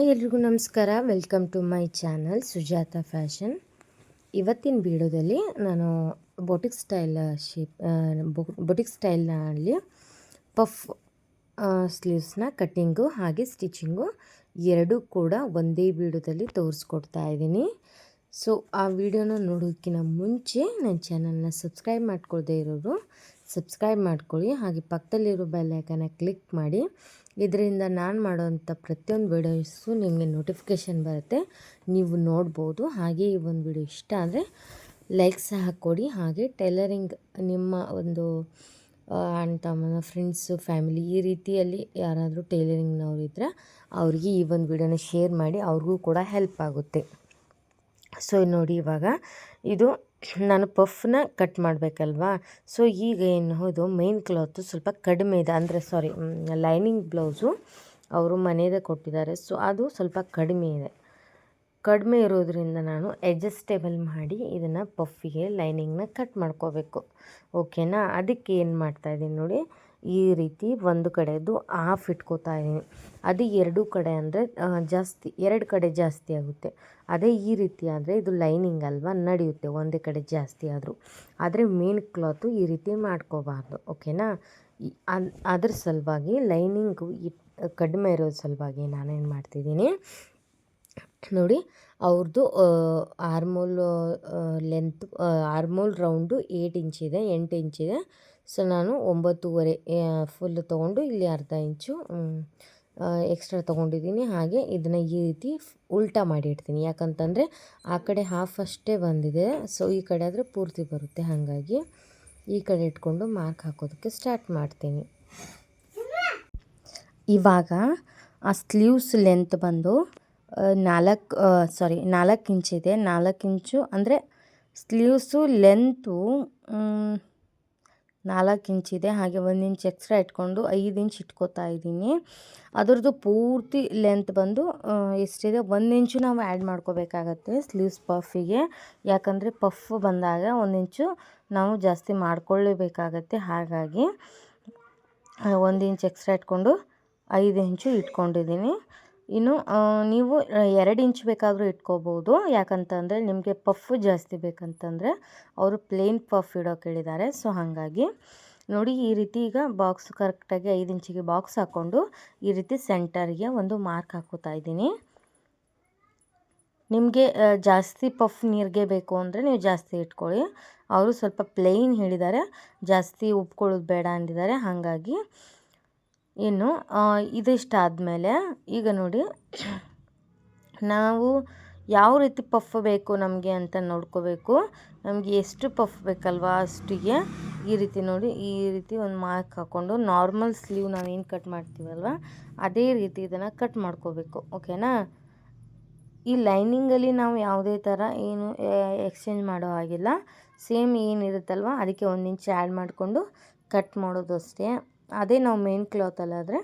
Hi ಎಲ್ರಿಗೂ ನಮಸ್ಕಾರ. Welcome to my channel Sujata fashion. ಇವತ್ತಿನ ವಿಡಿಯೋದಲ್ಲಿ ನಾನು ಬೊಟಿಕ್ ಸ್ಟೈಲ್ನಲ್ಲಿ ಪಫ್ ಸ್ಲೀವ್ಸ್ನ ಕಟ್ಟಿಂಗು ಹಾಗೆ ಸ್ಟಿಚಿಂಗು ಎರಡೂ ಕೂಡ ಒಂದೇ ವಿಡಿಯೋದಲ್ಲಿ ತೋರಿಸ್ಕೊಡ್ತಾ ಇದ್ದೀನಿ. ಸೊ ಆ ವಿಡಿಯೋನ ನೋಡೋದಕ್ಕಿಂತ ಮುಂಚೆ ನನ್ನ ಚಾನಲ್ನ ಸಬ್ಸ್ಕ್ರೈಬ್ ಮಾಡ್ಕೊಳ್ದೇ ಇರೋರು ಸಬ್ಸ್ಕ್ರೈಬ್ ಮಾಡ್ಕೊಳ್ಳಿ, ಹಾಗೆ ಪಕ್ಕದಲ್ಲಿರೋ ಬೆಲ್ ಐಕನ್ನ ಕ್ಲಿಕ್ ಮಾಡಿ. ಇದರಿಂದ ನಾನು ಮಾಡೋವಂಥ ಪ್ರತಿಯೊಂದು ವಿಡಿಯೋಸು ನಿಮಗೆ ನೋಟಿಫಿಕೇಷನ್ ಬರುತ್ತೆ, ನೀವು ನೋಡ್ಬೋದು. ಹಾಗೆ ಈ ಒಂದು ವಿಡಿಯೋ ಇಷ್ಟ ಆದರೆ ಲೈಕ್ ಸಹ ಕೊಡಿ. ಹಾಗೆ ಟೈಲರಿಂಗ್ ನಿಮ್ಮ ಒಂದು ಅಣ್ಣ ತಮ್ಮನ ಫ್ರೆಂಡ್ಸು ಫ್ಯಾಮಿಲಿ ಈ ರೀತಿಯಲ್ಲಿ ಯಾರಾದರೂ ಟೈಲರಿಂಗ್ನವ್ರು ಇದ್ದರೆ ಅವ್ರಿಗೆ ಈ ಒಂದು ವಿಡಿಯೋನ ಶೇರ್ ಮಾಡಿ, ಅವ್ರಿಗೂ ಕೂಡ ಹೆಲ್ಪ್ ಆಗುತ್ತೆ. ಸೊ ನೋಡಿ, ಇವಾಗ ಇದು ನಾನು ಪಫ್ನ ಕಟ್ ಮಾಡಬೇಕಲ್ವಾ. ಸೊ ಈಗ ಏನು ಹೌದು ಮೇನ್ ಕ್ಲಾತು ಸ್ವಲ್ಪ ಕಡಿಮೆ ಇದೆ, ಅಂದರೆ ಲೈನಿಂಗ್ ಬ್ಲೌಸು ಅವರು ಮನೆಯದೇ ಕೊಟ್ಟಿದ್ದಾರೆ. ಸೊ ಅದು ಸ್ವಲ್ಪ ಕಡಿಮೆ ಇರೋದ್ರಿಂದ ನಾನು ಅಡ್ಜಸ್ಟೇಬಲ್ ಮಾಡಿ ಇದನ್ನು ಪಫಿಗೆ ಲೈನಿಂಗ್ನ ಕಟ್ ಮಾಡ್ಕೋಬೇಕು. ಓಕೆನಾ? ಅದಕ್ಕೆ ಏನು ಮಾಡ್ತಾಯಿದ್ದೀನಿ ನೋಡಿ, ಈ ರೀತಿ ಒಂದು ಕಡೆದು ಹಾಫ್ ಇಟ್ಕೋತಾ ಇದ್ದೀನಿ. ಅದು ಎರಡು ಕಡೆ ಅಂದರೆ ಎರಡು ಕಡೆ ಜಾಸ್ತಿ ಆಗುತ್ತೆ. ಅದೇ ಈ ರೀತಿ ಆದರೆ ಇದು ಲೈನಿಂಗ್ ಅಲ್ವಾ, ನಡೆಯುತ್ತೆ ಒಂದೇ ಕಡೆ ಜಾಸ್ತಿ ಆದರೂ. ಆದರೆ ಮೇನ್ ಕ್ಲಾತು ಈ ರೀತಿ ಮಾಡ್ಕೋಬಾರ್ದು. ಓಕೆನಾ? ಅದ್ರ ಸಲುವಾಗಿ ಲೈನಿಂಗು ಕಡಿಮೆ ಇರೋದ್ರ ಸಲುವಾಗಿ ನಾನೇನು ಮಾಡ್ತಿದ್ದೀನಿ ನೋಡಿ, ಅವ್ರದ್ದು ಆರ್ಮೋಲ್ ರೌಂಡು 8 ಇಂಚಿದೆ, 8 ಇಂಚಿದೆ. ಸೊ ನಾನು 9.5 ಫುಲ್ ತೊಗೊಂಡು ಇಲ್ಲಿ ಅರ್ಧ ಇಂಚು ಎಕ್ಸ್ಟ್ರಾ ತೊಗೊಂಡಿದ್ದೀನಿ. ಹಾಗೆ ಇದನ್ನು ಈ ರೀತಿ ಉಲ್ಟಾ ಮಾಡಿಡ್ತೀನಿ, ಯಾಕಂತಂದರೆ ಆ ಕಡೆ ಹಾಫ್ ಅಷ್ಟೇ ಬಂದಿದೆ. ಸೊ ಈ ಕಡೆ ಆದರೆ ಪೂರ್ತಿ ಬರುತ್ತೆ, ಹಾಗಾಗಿ ಈ ಕಡೆ ಇಟ್ಕೊಂಡು ಮಾರ್ಕ್ ಹಾಕೋದಕ್ಕೆ ಸ್ಟಾರ್ಟ್ ಮಾಡ್ತೀನಿ. ಇವಾಗ ಆ ಸ್ಲೀವ್ಸ್ ಲೆಂತ್ ಬಂದು 4 ಇಂಚಿದೆ. 4 ಇಂಚು ಅಂದರೆ ಸ್ಲೀವ್ಸು ಲೆಂತು 4 ಇಂಚಿದೆ. ಹಾಗೆ 1 ಇಂಚ್ ಎಕ್ಸ್ಟ್ರಾ ಇಟ್ಕೊಂಡು 5 ಇಂಚ್ ಇಟ್ಕೋತಾ ಇದ್ದೀನಿ. ಅದರದ್ದು ಪೂರ್ತಿ ಲೆಂತ್ ಬಂದು ಎಷ್ಟಿದೆ, 1 ಇಂಚು ನಾವು ಆ್ಯಡ್ ಮಾಡ್ಕೋಬೇಕಾಗತ್ತೆ ಸ್ಲೀವ್ಸ್ ಪಫಿಗೆ. ಯಾಕಂದರೆ ಪಫ್ ಬಂದಾಗ 1 ಇಂಚು ನಾವು ಜಾಸ್ತಿ ಮಾಡ್ಕೊಳ್ಳೇಬೇಕಾಗತ್ತೆ. ಹಾಗಾಗಿ 1 ಇಂಚ್ ಎಕ್ಸ್ಟ್ರಾ ಇಟ್ಕೊಂಡು 5 ಇಂಚು ಇಟ್ಕೊಂಡಿದ್ದೀನಿ. ಇನ್ನು ನೀವು 2 ಇಂಚ್ ಬೇಕಾದರೂ ಇಟ್ಕೋಬೋದು, ಯಾಕಂತಂದರೆ ನಿಮಗೆ ಪಫ್ ಜಾಸ್ತಿ ಬೇಕಂತಂದರೆ ಅವರು ಪ್ಲೇನ್ ಪಫ್ ಇಡೋಕೆ ಹೇಳಿದ್ದಾರೆ. ಸೊ ಹಾಗಾಗಿ ನೋಡಿ, ಈ ರೀತಿ ಈಗ ಬಾಕ್ಸ್ ಕರೆಕ್ಟಾಗಿ 5 ಇಂಚಿಗೆ ಬಾಕ್ಸ್ ಹಾಕ್ಕೊಂಡು ಈ ರೀತಿ ಸೆಂಟರ್ಗೆ ಒಂದು ಮಾರ್ಕ್ ಹಾಕೋತಾ ಇದ್ದೀನಿ. ನಿಮಗೆ ಜಾಸ್ತಿ ಪಫ್ ನೀರಿಗೆ ಬೇಕು ಅಂದರೆ ನೀವು ಜಾಸ್ತಿ ಇಟ್ಕೊಳ್ಳಿ. ಅವರು ಸ್ವಲ್ಪ ಪ್ಲೇನ್ ಹೇಳಿದ್ದಾರೆ, ಜಾಸ್ತಿ ಉಬ್ಕೊಳ್ಳೋದು ಬೇಡ ಅಂದಿದ್ದಾರೆ. ಹಾಗಾಗಿ ಇನ್ನು ಇದಿಷ್ಟಾದಮೇಲೆ ಈಗ ನೋಡಿ, ನಾವು ಯಾವ ರೀತಿ ಪಫ್ ಬೇಕು ನಮಗೆ ಅಂತ ನೋಡ್ಕೋಬೇಕು. ನಮಗೆ ಎಷ್ಟು ಪಫ್ ಬೇಕಲ್ವ ಅಷ್ಟಿಗೆ ಈ ರೀತಿ ನೋಡಿ, ಈ ರೀತಿ ಒಂದು ಮಾರ್ಕ್ ಹಾಕ್ಕೊಂಡು ನಾರ್ಮಲ್ ಸ್ಲೀವ್ ನಾವೇನು ಕಟ್ ಮಾಡ್ತೀವಲ್ವ ಅದೇ ರೀತಿ ಇದನ್ನು ಕಟ್ ಮಾಡ್ಕೋಬೇಕು. ಓಕೆನಾ? ಈ ಲೈನಿಂಗಲ್ಲಿ ನಾವು ಯಾವುದೇ ಥರ ಏನು ಎಕ್ಸ್ಚೇಂಜ್ ಮಾಡೋ ಹಾಗಿಲ್ಲ. ಸೇಮ್ ಏನಿರುತ್ತಲ್ವ ಅದಕ್ಕೆ 1 ಇಂಚ್ ಆ್ಯಡ್ ಮಾಡಿಕೊಂಡು ಕಟ್ ಮಾಡೋದು ಅಷ್ಟೇ. ಅದೇ ನಾವು ಮೇನ್ ಕ್ಲಾತಲ್ಲಾದರೆ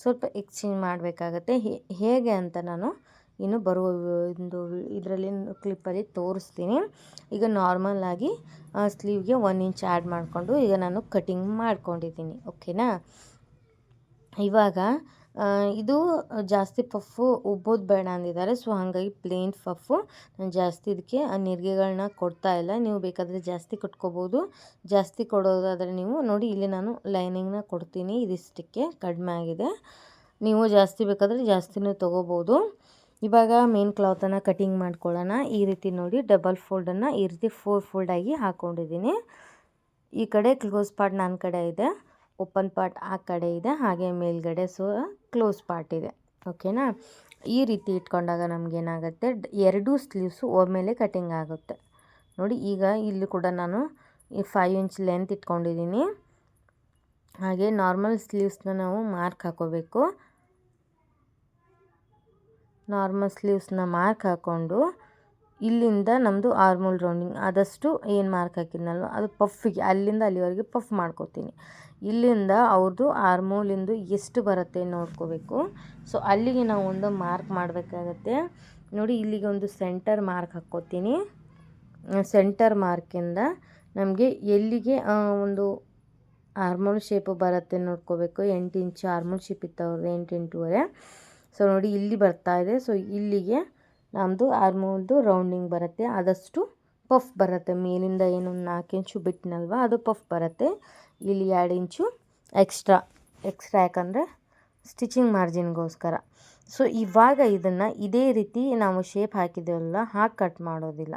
ಸ್ವಲ್ಪ ಎಕ್ಸ್ಚೇಂಜ್ ಮಾಡಬೇಕಾಗತ್ತೆ. ಹೇಗೆ ಅಂತ ನಾನು ಇನ್ನು ಬರುವ ಒಂದು ಇದರಲ್ಲಿ ಕ್ಲಿಪ್ಪಲ್ಲಿ ತೋರಿಸ್ತೀನಿ. ಈಗ ನಾರ್ಮಲಾಗಿ ಸ್ಲೀವ್ಗೆ 1 ಇಂಚ್ ಆ್ಯಡ್ ಮಾಡಿಕೊಂಡು ಈಗ ನಾನು ಕಟಿಂಗ್ ಮಾಡ್ಕೊಂಡಿದ್ದೀನಿ. ಓಕೆನಾ? ಇವಾಗ ಇದು ಜಾಸ್ತಿ ಪಫು ಉಬ್ಬೋದು ಬೇಡ ಅಂದಿದ್ದಾರೆ. ಸೊ ಹಾಗಾಗಿ ಪ್ಲೇನ್ ಪಫು ನಾನು ಜಾಸ್ತಿ ಇದಕ್ಕೆ ನೆರಿಗೆಗಳನ್ನ ಕೊಡ್ತಾ ಇಲ್ಲ. ನೀವು ಬೇಕಾದರೆ ಜಾಸ್ತಿ ಕಟ್ಕೋಬೋದು. ಜಾಸ್ತಿ ಕೊಡೋದಾದರೆ ನೀವು ನೋಡಿ, ಇಲ್ಲಿ ನಾನು ಲೈನಿಂಗ್ನ ಕೊಡ್ತೀನಿ. ಇದಿಷ್ಟಕ್ಕೆ ಕಡಿಮೆ ಆಗಿದೆ. ನೀವು ಜಾಸ್ತಿ ಬೇಕಾದರೆ ಜಾಸ್ತಿನೂ ತೊಗೋಬೋದು. ಇವಾಗ ಮೇನ್ ಕ್ಲಾತನ್ನು ಕಟಿಂಗ್ ಮಾಡ್ಕೊಳ್ಳೋಣ. ಈ ರೀತಿ ನೋಡಿ, ಡಬಲ್ ಫೋಲ್ಡನ್ನು ಈ ರೀತಿ 4 ಫೋಲ್ಡಾಗಿ ಹಾಕ್ಕೊಂಡಿದ್ದೀನಿ. ಈ ಕಡೆ ಕ್ಲೋಸ್ ಪಾರ್ಟ್ ನನ್ನ ಕಡೆ ಇದೆ, ಓಪನ್ ಪಾರ್ಟ್ ಆ ಕಡೆ ಇದೆ, ಹಾಗೆ ಮೇಲ್ಗಡೆ ಕ್ಲೋಸ್ ಪಾರ್ಟ್ ಇದೆ. ಓಕೆನಾ? ಈ ರೀತಿ ಇಟ್ಕೊಂಡಾಗ ನಮಗೇನಾಗುತ್ತೆ, 2 ಸ್ಲೀವ್ಸು ಒಮ್ಮೆಲೆ ಕಟಿಂಗ್ ಆಗುತ್ತೆ. ನೋಡಿ, ಈಗ ಇಲ್ಲಿ ಕೂಡ ನಾನು 5 ಇಂಚ್ ಲೆಂತ್ ಇಟ್ಕೊಂಡಿದ್ದೀನಿ. ಹಾಗೆ ನಾರ್ಮಲ್ ಸ್ಲೀವ್ಸ್ನ ನಾವು ಮಾರ್ಕ್ ಹಾಕೋಬೇಕು. ನಾರ್ಮಲ್ ಸ್ಲೀವ್ಸ್ನ ಮಾರ್ಕ್ ಹಾಕ್ಕೊಂಡು ಇಲ್ಲಿಂದ ನಮ್ಮದು ಆರ್ಮೋಲ್ ರೌಂಡಿಂಗ್ ಆದಷ್ಟು ಏನು ಮಾರ್ಕ್ ಹಾಕಿದ್ನಲ್ವ ಅದು ಪಫಿಗೆ ಅಲ್ಲಿಂದ ಅಲ್ಲಿವರೆಗೆ ಪಫ್ ಮಾಡ್ಕೋತೀನಿ. ಇಲ್ಲಿಂದ ಅವ್ರದ್ದು ಆರ್ಮೋಲಿಂದು ಎಷ್ಟು ಬರುತ್ತೆ ನೋಡ್ಕೋಬೇಕು. ಸೊ ಅಲ್ಲಿಗೆ ನಾವು ಒಂದು ಮಾರ್ಕ್ ಮಾಡಬೇಕಾಗತ್ತೆ. ನೋಡಿ, ಇಲ್ಲಿಗೆ ಒಂದು ಸೆಂಟರ್ ಮಾರ್ಕ್ ಹಾಕ್ಕೋತೀನಿ. ಸೆಂಟರ್ ಮಾರ್ಕಿಂದ ನಮಗೆ ಎಲ್ಲಿಗೆ ಒಂದು ಆರ್ಮೋಲ್ ಶೇಪು ಬರುತ್ತೆ ನೋಡ್ಕೋಬೇಕು. 8 ಇಂಚು ಆರ್ಮೋಲ್ ಶೇಪ್ ಇತ್ತು ಅವ್ರದ್ದು, 8 8.5. ಸೊ ನೋಡಿ ಇಲ್ಲಿ ಬರ್ತಾ ಇದೆ. ಸೊ ಇಲ್ಲಿಗೆ ನಮ್ಮದು ಆರ್ಮೋಲ್ದು ರೌಂಡಿಂಗ್ ಬರುತ್ತೆ. ಆದಷ್ಟು ಪಫ್ ಬರುತ್ತೆ. ಮೇಲಿಂದ ಏನು 4 ಇಂಚು ಬಿಟ್ಟನಲ್ವ ಅದು ಪಫ್ ಬರುತ್ತೆ. ಇಲ್ಲಿ 2 ಇಂಚು ಎಕ್ಸ್ಟ್ರಾ ಯಾಕಂದರೆ ಸ್ಟಿಚಿಂಗ್ ಮಾರ್ಜಿನ್ಗೋಸ್ಕರ. ಸೊ ಇವಾಗ ಇದನ್ನು ಇದೇ ರೀತಿ ನಾವು ಶೇಪ್ ಹಾಕಿದ್ದೇವಲ್ಲ ಹಾಗೆ ಕಟ್ ಮಾಡೋದಿಲ್ಲ.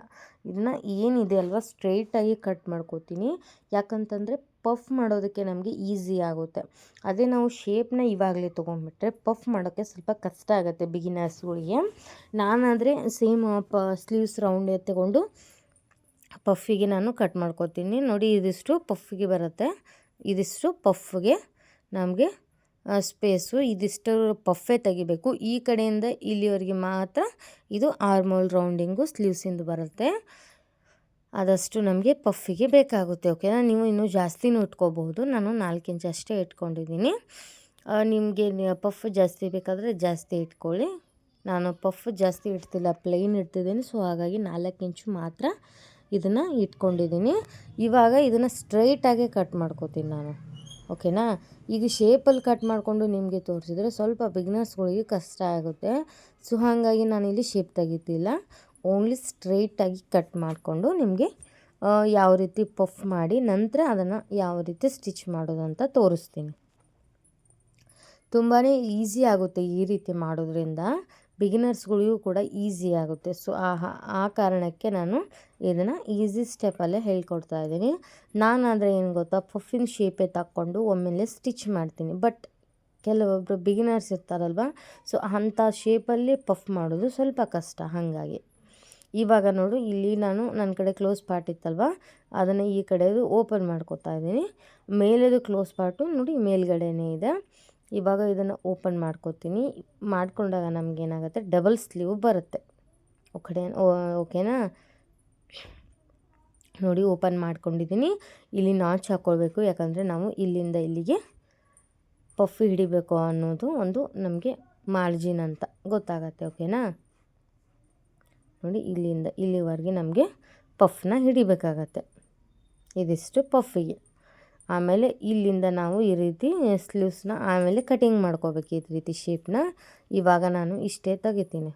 ಇದನ್ನು ಏನಿದೆ ಅಲ್ವಾ ಸ್ಟ್ರೈಟಾಗಿ ಕಟ್ ಮಾಡ್ಕೋತೀನಿ. ಯಾಕಂತಂದರೆ ಪಫ್ ಮಾಡೋದಕ್ಕೆ ನಮಗೆ ಈಸಿ ಆಗುತ್ತೆ. ಅದೇ ನಾವು ಶೇಪ್ನ ಇವಾಗಲೇ ತೊಗೊಂಡ್ಬಿಟ್ರೆ ಪಫ್ ಮಾಡೋಕ್ಕೆ ಸ್ವಲ್ಪ ಕಷ್ಟ ಆಗುತ್ತೆ ಬಿಗಿನರ್ಸ್ಗಳಿಗೆ. ನಾನಾದರೆ ಸೇಮ್ ಸ್ಲೀವ್ಸ್ ರೌಂಡ್ ತಗೊಂಡು ಪಫಿಗೆ ನಾನು ಕಟ್ ಮಾಡ್ಕೋತೀನಿ. ನೋಡಿ ಇದಿಷ್ಟು ಪಫಿಗೆ ಬರುತ್ತೆ, ಇದಿಷ್ಟು ಪಫ್ಗೆ ನಮಗೆ ಸ್ಪೇಸು, ಇದಿಷ್ಟು ಪಫೇ ತೆಗಿಬೇಕು. ಈ ಕಡೆಯಿಂದ ಇಲ್ಲಿವರೆಗೆ ಮಾತ್ರ ಇದು ಆರ್ಮೋಲ್ ರೌಂಡಿಂಗು ಸ್ಲೀವ್ಸಿಂದು ಬರುತ್ತೆ. ಆದಷ್ಟು ನಮಗೆ ಪಫಿಗೆ ಬೇಕಾಗುತ್ತೆ. ಓಕೆನಾ? ನೀವು ಇನ್ನೂ ಜಾಸ್ತಿನೂ ಇಟ್ಕೋಬಹುದು. ನಾನು 4 ಇಂಚ್ ಅಷ್ಟೇ ಇಟ್ಕೊಂಡಿದ್ದೀನಿ. ನಿಮಗೆ ಪಫ್ ಜಾಸ್ತಿ ಬೇಕಾದರೆ ಜಾಸ್ತಿ ಇಟ್ಕೊಳ್ಳಿ. ನಾನು ಪಫ್ ಜಾಸ್ತಿ ಇಡ್ತಿಲ್ಲ, ಪ್ಲೈನ್ ಇಡ್ತಿದ್ದೀನಿ. ಸೊ ಹಾಗಾಗಿ 4 ಇಂಚು ಮಾತ್ರ ಇದನ್ನು ಇಟ್ಕೊಂಡಿದ್ದೀನಿ. ಇವಾಗ ಇದನ್ನು ಸ್ಟ್ರೈಟಾಗೆ ಕಟ್ ಮಾಡ್ಕೋತೀನಿ ನಾನು. ಓಕೆನಾ? ಈಗ ಶೇಪಲ್ಲಿ ಕಟ್ ಮಾಡಿಕೊಂಡು ನಿಮಗೆ ತೋರಿಸಿದ್ರೆ ಸ್ವಲ್ಪ ಬಿಗಿನರ್ಸ್ಗಳಿಗೆ ಕಷ್ಟ ಆಗುತ್ತೆ. ಸೊ ಹಾಗಾಗಿ ನಾನಿಲ್ಲಿ ಶೇಪ್ ತೆಗಿತಿಲ್ಲ, ಓನ್ಲಿ ಸ್ಟ್ರೈಟಾಗಿ ಕಟ್ ಮಾಡಿಕೊಂಡು ನಿಮಗೆ ಯಾವ ರೀತಿ ಪಫ್ ಮಾಡಿ ನಂತರ ಅದನ್ನು ಯಾವ ರೀತಿ ಸ್ಟಿಚ್ ಮಾಡೋದು ಅಂತ ತೋರಿಸ್ತೀನಿ. ತುಂಬಾ ಈಸಿ ಆಗುತ್ತೆ ಈ ರೀತಿ ಮಾಡೋದ್ರಿಂದ, ಬಿಗಿನರ್ಸ್ಗಳಿಗೂ ಕೂಡ ಈಸಿ ಆಗುತ್ತೆ. ಸೊ ಆ ಕಾರಣಕ್ಕೆ ನಾನು ಇದನ್ನು ಈಸಿ ಸ್ಟೆಪ್ಪಲ್ಲೇ ಹೇಳ್ಕೊಡ್ತಾ ಇದ್ದೀನಿ. ನಾನಾದರೆ ಏನು ಗೊತ್ತಾ, ಪಫಿನ ಶೇಪೇ ತಕ್ಕೊಂಡು ಒಮ್ಮೆಲೆ ಸ್ಟಿಚ್ ಮಾಡ್ತೀನಿ. ಬಟ್ ಕೆಲವೊಬ್ಬರು ಬಿಗಿನರ್ಸ್ ಇರ್ತಾರಲ್ವ, ಸೊ ಅಂಥ ಶೇಪಲ್ಲಿ ಪಫ್ ಮಾಡೋದು ಸ್ವಲ್ಪ ಕಷ್ಟ. ಹಾಗಾಗಿ ಇವಾಗ ನೋಡು, ಇಲ್ಲಿ ನಾನು ನನ್ನ ಕಡೆ ಕ್ಲೋಸ್ ಪಾರ್ಟ್ ಇತ್ತಲ್ವ ಅದನ್ನು ಈ ಕಡೆದು ಓಪನ್ ಮಾಡ್ಕೊತಾ ಇದ್ದೀನಿ. ಮೇಲೆದು ಕ್ಲೋಸ್ ಪಾರ್ಟು ನೋಡಿ ಮೇಲ್ಗಡೆನೇ ಇದೆ. ಇವಾಗ ಇದನ್ನು ಓಪನ್ ಮಾಡ್ಕೋತೀನಿ. ಮಾಡ್ಕೊಂಡಾಗ ನಮಗೇನಾಗುತ್ತೆ, ಡಬಲ್ ಸ್ಲೀವ್ ಬರುತ್ತೆ. ಓಕೆನಾ? ನೋಡಿ ಓಪನ್ ಮಾಡ್ಕೊಂಡಿದ್ದೀನಿ. ಇಲ್ಲಿ ನಾಚ್ ಹಾಕ್ಕೊಳ್ಬೇಕು, ಯಾಕಂದರೆ ನಾವು ಇಲ್ಲಿಂದ ಇಲ್ಲಿಗೆ ಪಫ್ ಹಿಡಿಬೇಕು ಅನ್ನೋದು ಒಂದು ನಮಗೆ ಮಾರ್ಜಿನ್ ಅಂತ ಗೊತ್ತಾಗತ್ತೆ. ಓಕೆನಾ? ನೋಡಿ ಇಲ್ಲಿಂದ ಇಲ್ಲಿವರೆಗೆ ನಮಗೆ ಪಫ್ನ ಹಿಡಿಬೇಕಾಗತ್ತೆ. ಇದಿಷ್ಟು ಪಫಿಗೆ. ಆಮೇಲೆ ಇಲ್ಲಿಂದ ನಾವು ಈ ರೀತಿ ಸ್ಲೀವ್ಸ್ನ ಆಮೇಲೆ ಕಟಿಂಗ್ ಮಾಡ್ಕೋಬೇಕು ಈ ರೀತಿ ಶೇಪ್ನ. ಇವಾಗ ನಾನು ಇಷ್ಟೇ ತೆಗಿತೀನಿ.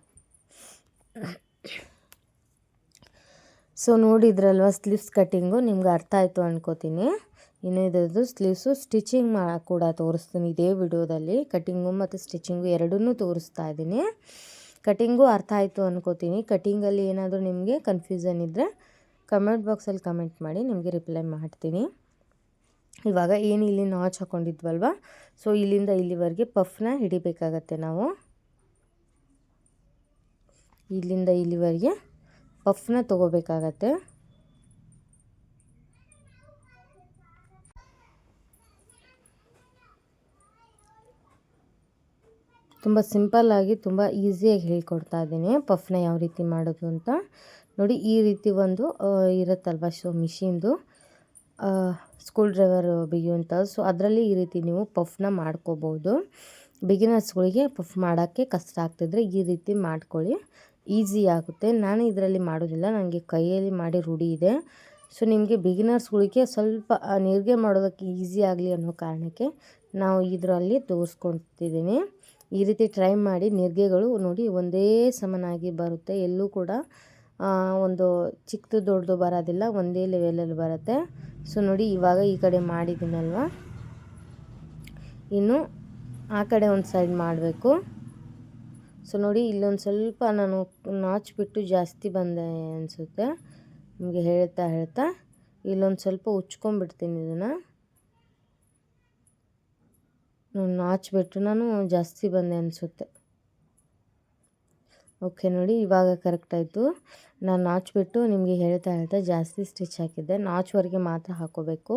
ಸೊ ನೋಡಿದ್ರಲ್ವ ಸ್ಲೀವ್ಸ್ ಕಟ್ಟಿಂಗು, ನಿಮ್ಗೆ ಅರ್ಥ ಆಯಿತು ಅನ್ಕೋತೀನಿ. ಇನ್ನು ಇದ್ರದ್ದು ಸ್ಲೀವ್ಸು ಸ್ಟಿಚಿಂಗ್ ಕೂಡ ತೋರಿಸ್ತೀನಿ ಇದೇ ವಿಡಿಯೋದಲ್ಲಿ. ಕಟ್ಟಿಂಗು ಮತ್ತು ಸ್ಟಿಚಿಂಗು ಎರಡನ್ನೂ ತೋರಿಸ್ತಾ ಇದ್ದೀನಿ. ಕಟ್ಟಿಂಗು ಅರ್ಥ ಆಯಿತು ಅನ್ಕೋತೀನಿ. ಕಟ್ಟಿಂಗಲ್ಲಿ ಏನಾದರೂ ನಿಮಗೆ ಕನ್ಫ್ಯೂಷನ್ ಇದ್ದರೆ ಕಮೆಂಟ್ ಬಾಕ್ಸಲ್ಲಿ ಕಮೆಂಟ್ ಮಾಡಿ, ನಿಮಗೆ ರಿಪ್ಲೈ ಮಾಡ್ತೀನಿ. ಇವಾಗ ಏನು ಇಲ್ಲಿ ನಾಚ್ ಹಾಕ್ಕೊಂಡಿದ್ವಲ್ವ, ಸೊ ಇಲ್ಲಿಂದ ಇಲ್ಲಿವರೆಗೆ ಪಫ್ನ ಹಿಡಿಬೇಕಾಗತ್ತೆ ನಾವು. ಇಲ್ಲಿಂದ ಇಲ್ಲಿವರೆಗೆ ಪಫ್ನ ತೊಗೋಬೇಕಾಗತ್ತೆ. ತುಂಬ ಸಿಂಪಲ್ಲಾಗಿ ತುಂಬ ಈಸಿಯಾಗಿ ಹೇಳ್ಕೊಡ್ತಾ ಇದ್ದೀನಿ ಪಫ್ನ ಯಾವ ರೀತಿ ಮಾಡೋದು ಅಂತ. ನೋಡಿ ಈ ರೀತಿ ಒಂದು ಇರುತ್ತಲ್ವ ಸೊ ಮಿಷಿನ್ದು ಸ್ಕ್ರೂ ಡ್ರೈವರ್ ಬಿಗಿಯುವಂಥ, ಸೊ ಅದರಲ್ಲಿ ಈ ರೀತಿ ನೀವು ಪಫ್ನ ಮಾಡ್ಕೋಬೋದು. ಬಿಗಿನರ್ಸ್ಗಳಿಗೆ ಪಫ್ ಮಾಡೋಕ್ಕೆ ಕಷ್ಟ ಆಗ್ತಿದ್ರೆ ಈ ರೀತಿ ಮಾಡ್ಕೊಳ್ಳಿ, ಈಸಿ ಆಗುತ್ತೆ. ನಾನು ಇದರಲ್ಲಿ ಮಾಡೋದಿಲ್ಲ, ನನಗೆ ಕೈಯಲ್ಲಿ ಮಾಡಿ ರೂಢಿ ಇದೆ. ಸೊ ನಿಮಗೆ ಬಿಗಿನರ್ಸ್ಗಳಿಗೆ ಸ್ವಲ್ಪ ನೀರಿಗೆ ಮಾಡೋದಕ್ಕೆ ಈಸಿ ಆಗಲಿ ಅನ್ನೋ ಕಾರಣಕ್ಕೆ ನಾವು ಇದರಲ್ಲಿ ತೋರಿಸ್ಕೊತಿದ್ದೀನಿ. ಈ ರೀತಿ ಟ್ರೈ ಮಾಡಿ. ನೀರಿಗೆಗಳು ನೋಡಿ ಒಂದೇ ಸಮನಾಗಿ ಬರುತ್ತೆ, ಎಲ್ಲೂ ಕೂಡ ಒಂದು ಚಿಕ್ಕದು ದೊಡ್ಡದು ಬರೋದಿಲ್ಲ, ಒಂದೇ ಲೆವೆಲಲ್ಲಿ ಬರುತ್ತೆ. ಸೊ ನೋಡಿ ಇವಾಗ ಈ ಕಡೆ ಮಾಡಿದ್ದೀನಲ್ವ, ಇನ್ನು ಆ ಕಡೆ ಒಂದು ಸೈಡ್ ಮಾಡಬೇಕು. ಸೊ ನೋಡಿ ಇಲ್ಲೊಂದು ಸ್ವಲ್ಪ ನಾನು ನಾಚ್ಬಿಟ್ಟು ಜಾಸ್ತಿ ಬಂದೆ ಅನಿಸುತ್ತೆ, ನಿಮಗೆ ಹೇಳ್ತಾ ಇಲ್ಲೊಂದು ಸ್ವಲ್ಪ ಉಚ್ಕೊಂಡ್ಬಿಡ್ತೀನಿ. ಇದನ್ನು ನಾಚ್ಬಿಟ್ಟು ನಾನು ಜಾಸ್ತಿ ಬಂದೆ ಅನಿಸುತ್ತೆ. ಓಕೆ ನೋಡಿ ಇವಾಗ ಕರೆಕ್ಟ್ ಆಯಿತು. ನಾನು ನಾಚ್ಬಿಟ್ಟು ನಿಮಗೆ ಹೇಳ್ತಾ ಜಾಸ್ತಿ ಸ್ಟಿಚ್ ಹಾಕಿದ್ದೆ. ನಾಚ್ವರೆಗೆ ಮಾತ್ರ ಹಾಕೋಬೇಕು,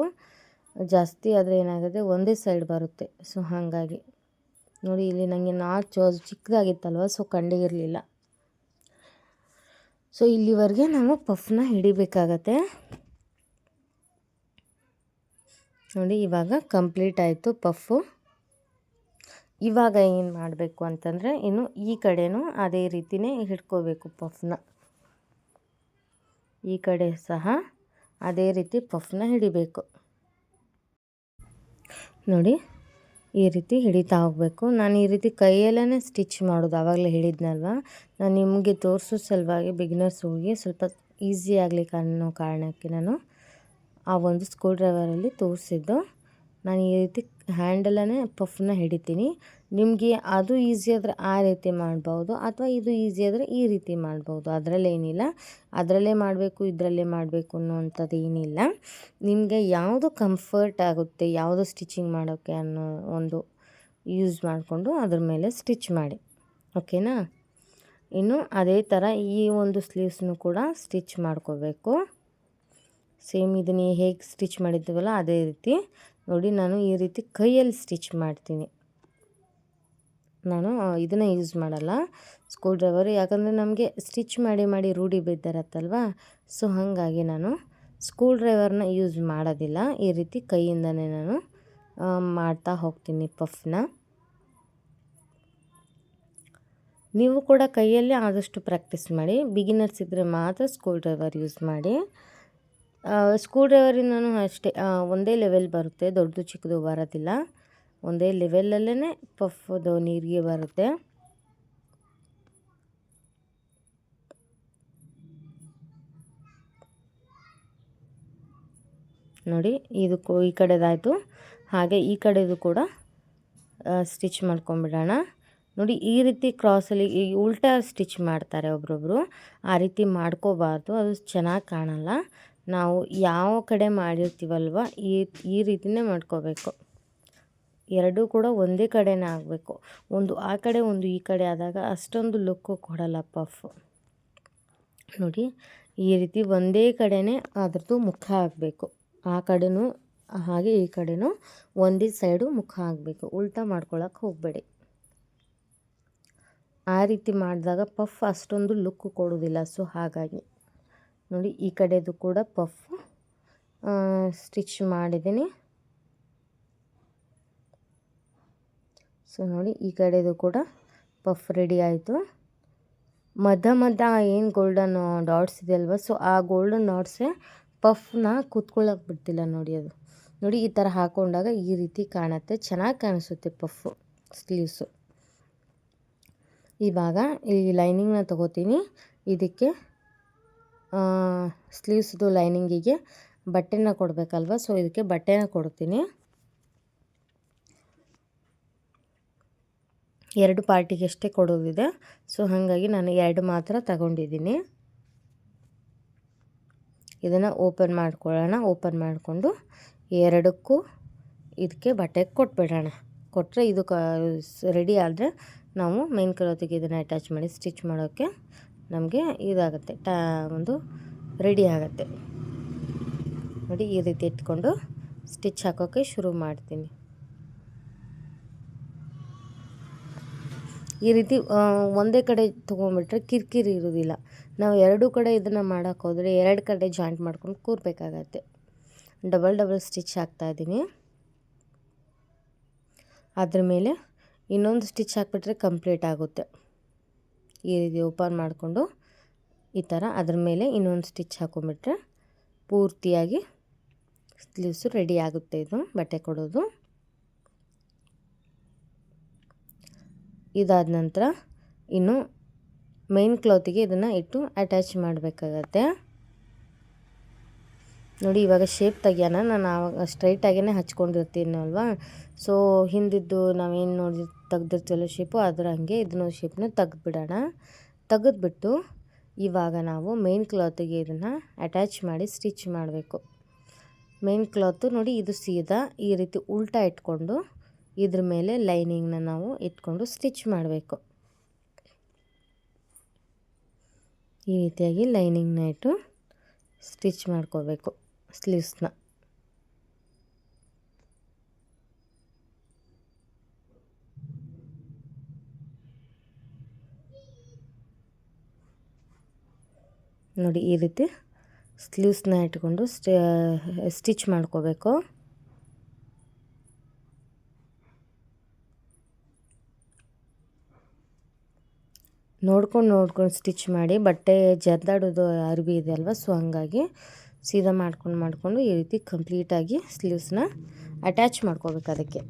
ಜಾಸ್ತಿ ಆದರೆ ಏನಾಗುತ್ತೆ ಒಂದೇ ಸೈಡ್ ಬರುತ್ತೆ. ಸೊ ಹಾಗಾಗಿ ನೋಡಿ ಇಲ್ಲಿ ನನಗೆ ನಾಚು ಅದು ಚಿಕ್ಕದಾಗಿತ್ತಲ್ವ, ಸೊ ಕಂಡಿರಲಿಲ್ಲ. ಸೊ ಇಲ್ಲಿವರೆಗೆ ನಾವು ಪಫ್ನ ಹಿಡಿಬೇಕಾಗತ್ತೆ. ನೋಡಿ ಇವಾಗ ಕಂಪ್ಲೀಟ್ ಆಯಿತು ಪಫ್ಫು. ಇವಾಗ ಏನು ಮಾಡಬೇಕು ಅಂತಂದರೆ, ಇನ್ನು ಈ ಕಡೆನೂ ಅದೇ ರೀತಿಯೇ ಹಿಡ್ಕೋಬೇಕು ಪಫ್ನ. ಈ ಕಡೆ ಸಹ ಅದೇ ರೀತಿ ಪಫ್ನ ಹಿಡಿಬೇಕು. ನೋಡಿ ಈ ರೀತಿ ಹಿಡಿತಾ ಹೋಗಬೇಕು. ನಾನು ಈ ರೀತಿ ಕೈಯಲ್ಲೇ ಸ್ಟಿಚ್ ಮಾಡೋದು, ಆವಾಗಲೇ ಹೇಳಿದ್ನಲ್ವ. ನಾನು ನಿಮಗೆ ತೋರಿಸೋ ಸಲುವಾಗಿ ಬಿಗಿನರ್ಸ್ಗಳಿಗೆ ಸ್ವಲ್ಪ ಈಸಿ ಆಗಲಿಕ್ಕೆ ಅನ್ನೋ ಕಾರಣಕ್ಕೆ ನಾನು ಆ ಒಂದು ಸ್ಕ್ರೂ ಡ್ರೈವರಲ್ಲಿ ತೋರಿಸಿದ್ದು. ನಾನು ಈ ರೀತಿ ಹ್ಯಾಂಡಲನ್ನೇ ಪಫ್ನ ಹಿಡಿತೀನಿ. ನಿಮಗೆ ಅದು ಈಸಿ ಆದರೆ ಆ ರೀತಿ ಮಾಡ್ಬೋದು, ಅಥವಾ ಇದು ಈಸಿ ಆದರೆ ಈ ರೀತಿ ಮಾಡ್ಬೋದು. ಅದರಲ್ಲೇನಿಲ್ಲ, ಅದರಲ್ಲೇ ಮಾಡಬೇಕು ಇದರಲ್ಲೇ ಮಾಡಬೇಕು ಅನ್ನೋವಂಥದ್ದು ಏನಿಲ್ಲ. ನಿಮಗೆ ಯಾವುದು ಕಂಫರ್ಟ್ ಆಗುತ್ತೆ, ಯಾವುದು ಸ್ಟಿಚಿಂಗ್ ಮಾಡೋಕ್ಕೆ ಅನ್ನೋ ಒಂದು ಯೂಸ್ ಮಾಡಿಕೊಂಡು ಅದ್ರ ಮೇಲೆ ಸ್ಟಿಚ್ ಮಾಡಿ, ಓಕೆನಾ. ಇನ್ನು ಅದೇ ಥರ ಈ ಒಂದು ಸ್ಲೀವ್ಸ್ನು ಕೂಡ ಸ್ಟಿಚ್ ಮಾಡ್ಕೋಬೇಕು. ಸೇಮ್ ಇದನ್ನು ಹೇಗೆ ಸ್ಟಿಚ್ ಮಾಡಿದ್ದೀವಲ್ಲ ಅದೇ ರೀತಿ ನೋಡಿ. ನಾನು ಈ ರೀತಿ ಕೈಯಲ್ಲಿ ಸ್ಟಿಚ್ ಮಾಡ್ತೀನಿ. ನಾನು ಇದನ್ನು ಯೂಸ್ ಮಾಡಲ್ಲ ಸ್ಕ್ರೂ ಡ್ರೈವರ್, ಯಾಕಂದರೆ ನಮಗೆ ಸ್ಟಿಚ್ ಮಾಡಿ ಮಾಡಿ ರೂಢಿ ಬಿದ್ದಿರತ್ತಲ್ವ. ಸೊ ಹಾಗಾಗಿ ನಾನು ಸ್ಕ್ರೂ ಡ್ರೈವರ್ನ ಯೂಸ್ ಮಾಡೋದಿಲ್ಲ. ಈ ರೀತಿ ಕೈಯಿಂದನೇ ನಾನು ಮಾಡ್ತಾ ಹೋಗ್ತೀನಿ ಪಫ್ನ. ನೀವು ಕೂಡ ಕೈಯಲ್ಲೇ ಆದಷ್ಟು ಪ್ರಾಕ್ಟೀಸ್ ಮಾಡಿ. ಬಿಗಿನರ್ಸ್ ಇದ್ದರೆ ಮಾತ್ರ ಸ್ಕ್ರೂ ಡ್ರೈವರ್ ಯೂಸ್ ಮಾಡಿ. ಸ್ಕ್ರೂ ಡ್ರೈವರಿಂದನೂ ಅಷ್ಟೇ ಒಂದೇ ಲೆವೆಲ್ ಬರುತ್ತೆ, ದೊಡ್ಡದು ಚಿಕ್ಕದು ಬರೋದಿಲ್ಲ. ಒಂದೇ ಲೆವೆಲಲ್ಲೇ ಪಫ್ದು ನೀರಿಗೆ ಬರುತ್ತೆ. ನೋಡಿ, ಇದು ಈ ಕಡೆದಾಯಿತು. ಹಾಗೆ ಈ ಕಡೆದು ಕೂಡ ಸ್ಟಿಚ್ ಮಾಡ್ಕೊಂಬಿಡೋಣ. ನೋಡಿ, ಈ ರೀತಿ ಕ್ರಾಸಲ್ಲಿ ಈ ಉಲ್ಟಾ ಸ್ಟಿಚ್ ಮಾಡ್ತಾರೆ ಒಬ್ರೊಬ್ಬರು. ಆ ರೀತಿ ಮಾಡ್ಕೋಬಾರ್ದು, ಅದು ಚೆನ್ನಾಗಿ ಕಾಣಲ್ಲ. ನಾವು ಯಾವ ಕಡೆ ಮಾಡಿರ್ತೀವಲ್ವ ಈ ರೀತಿಯೇ ಮಾಡ್ಕೋಬೇಕು. ಎರಡೂ ಕೂಡ ಒಂದೇ ಕಡೆನೇ ಆಗಬೇಕು. ಒಂದು ಆ ಕಡೆ ಒಂದು ಈ ಕಡೆ ಆದಾಗ ಅಷ್ಟೊಂದು ಲುಕ್ಕು ಕೊಡಲ್ಲ ಪಫ್. ನೋಡಿ, ಈ ರೀತಿ ಒಂದೇ ಕಡೆನೇ ಅದ್ರದ್ದು ಮುಖ ಆಗಬೇಕು. ಆ ಕಡೆನೂ ಹಾಗೆ ಈ ಕಡೆನೂ ಒಂದೇ ಸೈಡು ಮುಖ ಆಗಬೇಕು. ಉಲ್ಟಾ ಮಾಡ್ಕೊಳಕ್ಕೆ ಹೋಗಬೇಡಿ. ಆ ರೀತಿ ಮಾಡಿದಾಗ ಪಫ್ ಅಷ್ಟೊಂದು ಲುಕ್ ಕೊಡೋದಿಲ್ಲ. ಸೊ ಹಾಗಾಗಿ ನೋಡಿ, ಈ ಕಡೆದು ಕೂಡ ಪಫ್ ಸ್ಟಿಚ್ ಮಾಡಿದ್ದೀನಿ. ಸೊ ನೋಡಿ, ಈ ಕಡೆದು ಕೂಡ ಪಫ್ ರೆಡಿ ಆಯಿತು. ಮಧ್ಯ ಏನು ಗೋಲ್ಡನ್ ಡಾಟ್ಸ್ ಇದೆ ಅಲ್ವ, ಸೊ ಆ ಗೋಲ್ಡನ್ ಡಾಟ್ಸೇ ಪಫ್ನ ಕೂತ್ಕೊಳ್ಳೋಕೆ ಬಿಡ್ತಿಲ್ಲ ನೋಡಿ. ಅದು ನೋಡಿ, ಈ ಥರ ಹಾಕ್ಕೊಂಡಾಗ ಈ ರೀತಿ ಕಾಣುತ್ತೆ, ಚೆನ್ನಾಗಿ ಕಾಣಿಸುತ್ತೆ ಪಫು ಸ್ಲೀವ್ಸು. ಇವಾಗ ಈ ಲೈನಿಂಗ್ನ ತೊಗೋತೀನಿ. ಇದಕ್ಕೆ ಸ್ಲೀವ್ಸ್ದು ಲೈನಿಂಗಿಗೆ ಬಟ್ಟೆನ ಕೊಡಬೇಕಲ್ವ, ಸೊ ಇದಕ್ಕೆ ಬಟ್ಟೆನ ಕೊಡ್ತೀನಿ. 2 ಪಾರ್ಟಿಗೆ ಅಷ್ಟೇ ಕೊಡೋದಿದೆ. ಸೊ ಹಾಗಾಗಿ ನಾನು 2 ಮಾತ್ರ ತಗೊಂಡಿದ್ದೀನಿ. ಇದನ್ನು ಓಪನ್ ಮಾಡ್ಕೊಳ್ಳೋಣ. ಓಪನ್ ಮಾಡಿಕೊಂಡು ಎರಡಕ್ಕೂ ಇದಕ್ಕೆ ಬಟ್ಟೆ ಕೊಟ್ಬಿಡೋಣ. ಕೊಟ್ಟರೆ ಇದು ರೆಡಿ ಆದರೆ ನಾವು ಮೇನ್ ಕ್ಲಾತಿಗೆ ಇದನ್ನು ಅಟ್ಯಾಚ್ ಮಾಡಿ ಸ್ಟಿಚ್ ಮಾಡೋಕ್ಕೆ ನಮಗೆ ಇದಾಗುತ್ತೆ, ಒಂದು ರೆಡಿ ಆಗುತ್ತೆ. ನೋಡಿ, ಈ ರೀತಿ ಇಟ್ಕೊಂಡು ಸ್ಟಿಚ್ ಹಾಕೋಕ್ಕೆ ಶುರು ಮಾಡ್ತೀನಿ. ಈ ರೀತಿ ಒಂದೇ ಕಡೆ ತೊಗೊಂಬಿಟ್ರೆ ಕಿರಿಕಿರಿ ಇರೋದಿಲ್ಲ. ನಾವು ಎರಡೂ ಕಡೆ ಇದನ್ನು ಮಾಡೋಕ್ಕೆ ಹೋದರೆ 2 ಕಡೆ ಜಾಯಿಂಟ್ ಮಾಡ್ಕೊಂಡು ಕೂರಬೇಕಾಗತ್ತೆ. ಡಬಲ್ ಸ್ಟಿಚ್ ಹಾಕ್ತಾಯಿದ್ದೀನಿ. ಅದ್ರ ಮೇಲೆ ಇನ್ನೊಂದು ಸ್ಟಿಚ್ ಹಾಕ್ಬಿಟ್ರೆ ಕಂಪ್ಲೀಟ್ ಆಗುತ್ತೆ. ಈ ರೀತಿ ಓಪನ್ ಮಾಡಿಕೊಂಡು ಈ ಥರ ಅದ್ರ ಮೇಲೆ ಇನ್ನೊಂದು ಸ್ಟಿಚ್ ಹಾಕೊಂಡ್ಬಿಟ್ರೆ ಪೂರ್ತಿಯಾಗಿ ಸ್ಲೀವ್ಸು ರೆಡಿ ಆಗುತ್ತೆ. ಇದು ಬಟ್ಟೆ ಕೊಡೋದು. ಇದಾದ ನಂತರ ಇನ್ನು ಮೇನ್ ಕ್ಲಾತಿಗೆ ಇದನ್ನು ಇಟ್ಟು ಅಟ್ಯಾಚ್ ಮಾಡಬೇಕಾಗತ್ತೆ. ನೋಡಿ, ಇವಾಗ ಶೇಪ್ ತೆಗಿಯೋಣ. ನಾನು ಆವಾಗ ಸ್ಟ್ರೈಟಾಗೇ ಹಚ್ಕೊಂಡಿರ್ತೀನಲ್ವ, ಸೊ ಹಿಂದಿದ್ದು ನಾವೇನು ನೋಡಿ ತೆಗ್ದಿರ್ತೀವಲ್ಲ ಶೇಪು, ಅದರ ಹಂಗೆ ಇದನ್ನು ಶೇಪ್ನ ತೆಗೆದ್ಬಿಡೋಣ. ತೆಗೆದ್ಬಿಟ್ಟು ಇವಾಗ ನಾವು ಮೇನ್ ಕ್ಲಾತಿಗೆ ಇದನ್ನು ಅಟ್ಯಾಚ್ ಮಾಡಿ ಸ್ಟಿಚ್ ಮಾಡಬೇಕು. ಮೇನ್ ಕ್ಲಾತು ನೋಡಿ, ಇದು ಸೀದಾ ಈ ರೀತಿ ಉಲ್ಟಾ ಇಟ್ಕೊಂಡು ಇದ್ರ ಮೇಲೆ ಲೈನಿಂಗ್ನ ನಾವು ಇಟ್ಕೊಂಡು ಸ್ಟಿಚ್ ಮಾಡಬೇಕು. ಈ ರೀತಿಯಾಗಿ ಲೈನಿಂಗ್ನ ಇಟ್ಟು ಸ್ಟಿಚ್ ಮಾಡ್ಕೋಬೇಕು ಸ್ಲೀವ್ಸ್ನ. ನೋಡಿ, ಈ ರೀತಿ ಸ್ಲೀವ್ಸ್ನ ಇಟ್ಕೊಂಡು ಸ್ಟಿಚ್ ಮಾಡ್ಕೋಬೇಕು. ನೋಡ್ಕೊಂಡು ಸ್ಟಿಚ್ ಮಾಡಿ. ಬಟ್ಟೆ ಜರ್ದಾಡೋದು ಅರ್ಬಿ ಇದೆ ಅಲ್ವ, ಸೊ ಹಂಗಾಗಿ ಸೀದಾ ಮಾಡಿಕೊಂಡು ಈ ರೀತಿ ಕಂಪ್ಲೀಟಾಗಿ ಸ್ಲೀವ್ಸ್ನ ಅಟ್ಯಾಚ್ ಮಾಡ್ಕೋಬೇಕು ಅದಕ್ಕೆ.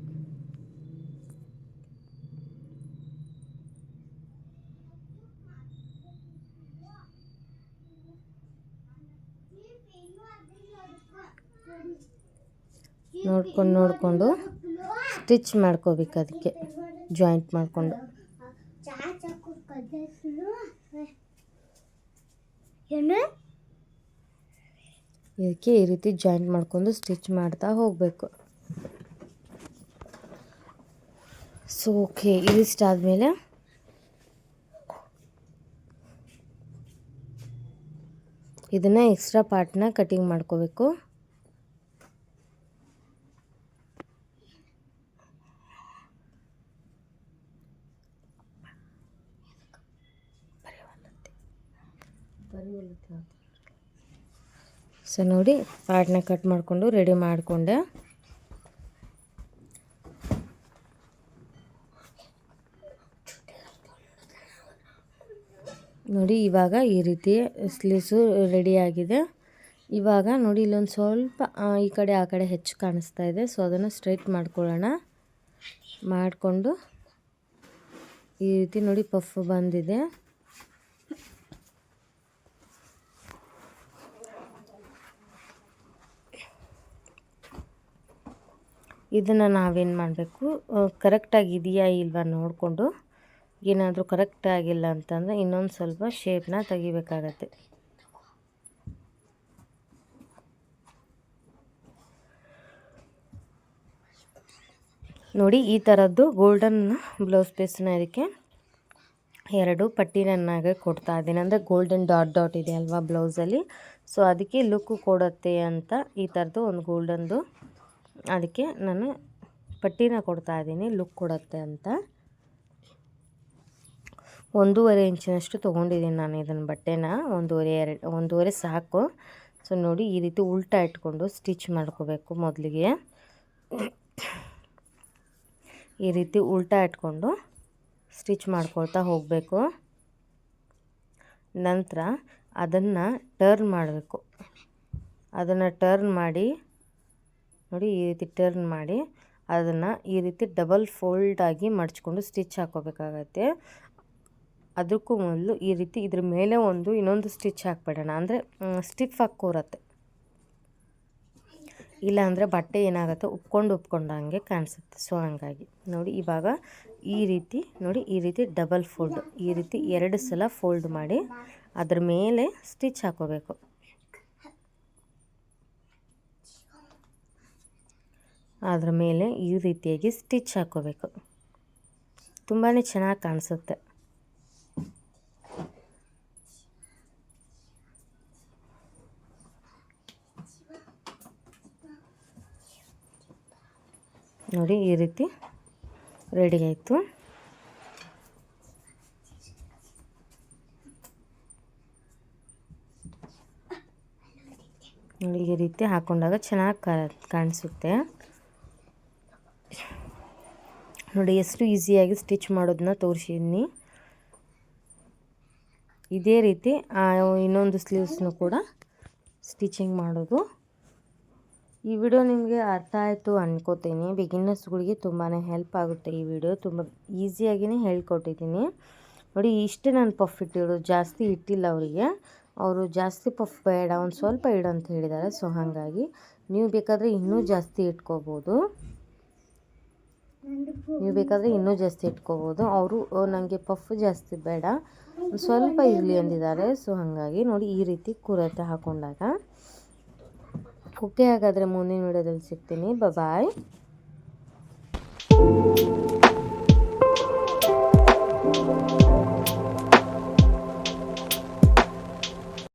ನೋಡಿಕೊಂಡು ಸ್ಟಿಚ್ ಮಾಡ್ಕೋಬೇಕು, ಅದಕ್ಕೆ ಜಾಯಿಂಟ್ ಮಾಡಿಕೊಂಡು. ಇದಕ್ಕೆ ಈ ರೀತಿ ಜಾಯಿಂಟ್ ಮಾಡ್ಕೊಂಡು ಸ್ಟಿಚ್ ಮಾಡ್ತಾ ಹೋಗಬೇಕು. ಸೊ ಓಕೆ, ಇದಿಷ್ಟಾದಮೇಲೆ ಇದನ್ನು ಎಕ್ಸ್ಟ್ರಾ ಪಾರ್ಟ್ನ ಕಟಿಂಗ್ ಮಾಡ್ಕೋಬೇಕು. ಸೊ ನೋಡಿ, ಪಾರ್ಟ್ನ ಕಟ್ ಮಾಡಿಕೊಂಡು ರೆಡಿ ಮಾಡಿಕೊಂಡೆ. ನೋಡಿ ಇವಾಗ ಈ ರೀತಿ ಸ್ಲೀವ್ಸು ರೆಡಿಯಾಗಿದೆ. ಇವಾಗ ನೋಡಿ ಇಲ್ಲೊಂದು ಸ್ವಲ್ಪ ಈ ಕಡೆ ಆ ಕಡೆ ಹೆಚ್ಚು ಕಾಣಿಸ್ತಾ ಇದೆ. ಸೊ ಅದನ್ನು ಸ್ಟ್ರೈಟ್ ಮಾಡ್ಕೊಳ್ಳೋಣ. ಮಾಡಿಕೊಂಡು ಈ ರೀತಿ ನೋಡಿ ಪಫ್ ಬಂದಿದೆ. ಇದನ್ನು ನಾವೇನು ಮಾಡಬೇಕು, ಕರೆಕ್ಟಾಗಿ ಇದೆಯಾ ಇಲ್ವಾ ನೋಡಿಕೊಂಡು, ಏನಾದರೂ ಕರೆಕ್ಟ್ ಆಗಿಲ್ಲ ಅಂತಂದರೆ ಇನ್ನೊಂದು ಸ್ವಲ್ಪ ಶೇಪ್ನ ತೆಗಿಬೇಕಾಗತ್ತೆ. ನೋಡಿ ಈ ಥರದ್ದು ಗೋಲ್ಡನ್ ಬ್ಲೌಸ್ ಪೀಸ್ನ ಇದಕ್ಕೆ 2 ಪಟ್ಟಿನನ್ನಾಗೆ ಕೊಡ್ತಾ ಇದ್ದೀನಿ. ಅಂದರೆ ಗೋಲ್ಡನ್ ಡಾಟ್ ಇದೆ ಅಲ್ವಾ ಬ್ಲೌಸಲ್ಲಿ, ಸೊ ಅದಕ್ಕೆ ಲುಕ್ಕು ಕೊಡುತ್ತೆ ಅಂತ ಈ ಥರದ್ದು ಒಂದು ಗೋಲ್ಡನ್ದು ಅದಕ್ಕೆ ನಾನು ಪಟ್ಟಿನ ಕೊಡ್ತಾ ಇದ್ದೀನಿ, ಲುಕ್ ಕೊಡುತ್ತೆ ಅಂತ. 1.5 ಇಂಚಿನಷ್ಟು ತೊಗೊಂಡಿದ್ದೀನಿ ನಾನು ಇದನ್ನು ಬಟ್ಟೆನ. 1.5 ಸಾಕು. ಸೊ ನೋಡಿ ಈ ರೀತಿ ಉಲ್ಟಾ ಇಟ್ಕೊಂಡು ಸ್ಟಿಚ್ ಮಾಡ್ಕೋಬೇಕು. ಮೊದಲಿಗೆ ಈ ರೀತಿ ಉಲ್ಟಾ ಇಟ್ಕೊಂಡು ಸ್ಟಿಚ್ ಮಾಡ್ಕೊಳ್ತಾ ಹೋಗಬೇಕು. ನಂತರ ಅದನ್ನು ಟರ್ನ್ ಮಾಡಬೇಕು. ಅದನ್ನು ಟರ್ನ್ ಮಾಡಿ ನೋಡಿ, ಈ ರೀತಿ ಟರ್ನ್ ಮಾಡಿ ಅದನ್ನು ಈ ರೀತಿ ಡಬಲ್ ಫೋಲ್ಡಾಗಿ ಮಡ್ಚ್ಕೊಂಡು ಸ್ಟಿಚ್ ಹಾಕೋಬೇಕಾಗತ್ತೆ. ಅದಕ್ಕೂ ಮೊದಲು ಈ ರೀತಿ ಇದ್ರ ಮೇಲೆ ಇನ್ನೊಂದು ಸ್ಟಿಚ್ ಹಾಕ್ಬಿಡೋಣ, ಅಂದರೆ ಸ್ಟಿಫ್ ಆಗಿ ಕೂರತ್ತೆ. ಇಲ್ಲಾಂದರೆ ಬಟ್ಟೆ ಏನಾಗುತ್ತೆ, ಉಪ್ಕೊಂಡಂಗೆ ಕಾಣಿಸುತ್ತೆ. ಸೊ ಹಾಗಾಗಿ ನೋಡಿ ಇವಾಗ ಈ ರೀತಿ ಡಬಲ್ ಫೋಲ್ಡ್, ಈ ರೀತಿ 2 ಸಲ ಫೋಲ್ಡ್ ಮಾಡಿ ಅದ್ರ ಮೇಲೆ ಸ್ಟಿಚ್ ಹಾಕೋಬೇಕು. ಅದ್ರ ಮೇಲೆ ಈ ರೀತಿಯಾಗಿ ಸ್ಟಿಚ್ ಹಾಕೋಬೇಕು. ತುಂಬಾ ಚೆನ್ನಾಗಿ ಕಾಣಿಸುತ್ತೆ. ನೋಡಿ ಈ ರೀತಿ ರೆಡಿ ಆಯಿತು. ನೋಡಿ ಈ ರೀತಿ ಹಾಕೊಂಡಾಗ ಚೆನ್ನಾಗಿ ಕಾಣಿಸುತ್ತೆ. ನೋಡಿ ಎಷ್ಟು ಈಸಿಯಾಗಿ ಸ್ಟಿಚ್ ಮಾಡೋದನ್ನ ತೋರಿಸಿದ್ದೀನಿ. ಇದೇ ರೀತಿ ಇನ್ನೊಂದು ಸ್ಲೀವ್ಸ್ನು ಕೂಡ ಸ್ಟಿಚಿಂಗ್ ಮಾಡೋದು. ಈ ವಿಡಿಯೋ ನಿಮಗೆ ಅರ್ಥ ಆಯಿತು ಅನ್ಕೋತೀನಿ. ಬಿಗಿನರ್ಸ್ಗಳಿಗೆ ತುಂಬಾ ಹೆಲ್ಪ್ ಆಗುತ್ತೆ ಈ ವಿಡಿಯೋ. ತುಂಬ ಈಸಿಯಾಗಿಯೇ ಹೇಳ್ಕೊಟ್ಟಿದ್ದೀನಿ. ನೋಡಿ ಇಷ್ಟು ನಾನು ಪಫ್ ಇಟ್ಟಿರೋದು, ಜಾಸ್ತಿ ಇಟ್ಟಿಲ್ಲ ಅವರಿಗೆ. ಅವರು ಜಾಸ್ತಿ ಪಫ್ ಬೇಡ, ಒಂದು ಸ್ವಲ್ಪ ಇಡು ಅಂತ ಹೇಳಿದ್ದಾರೆ. ಸೊ ಹಾಗಾಗಿ ನೀವು ಬೇಕಾದರೆ ಇನ್ನೂ ಜಾಸ್ತಿ ಇಟ್ಕೋಬೋದು. ಅವರು ನನಗೆ ಪಫ್ ಜಾಸ್ತಿ ಬೇಡ, ಸ್ವಲ್ಪ ಇರಲಿ ಅಂದಿದ್ದಾರೆ. ಸೊ ಹಾಗಾಗಿ ನೋಡಿ ಈ ರೀತಿ ಕೂರತ್ತೆ ಹಾಕೊಂಡಾಗ. ಓಕೆ, ಹಾಗಾದರೆ ಮುಂದಿನ ವಿಡಿಯೋದಲ್ಲಿ ಸಿಗ್ತೀನಿ. ಬಾಯ್.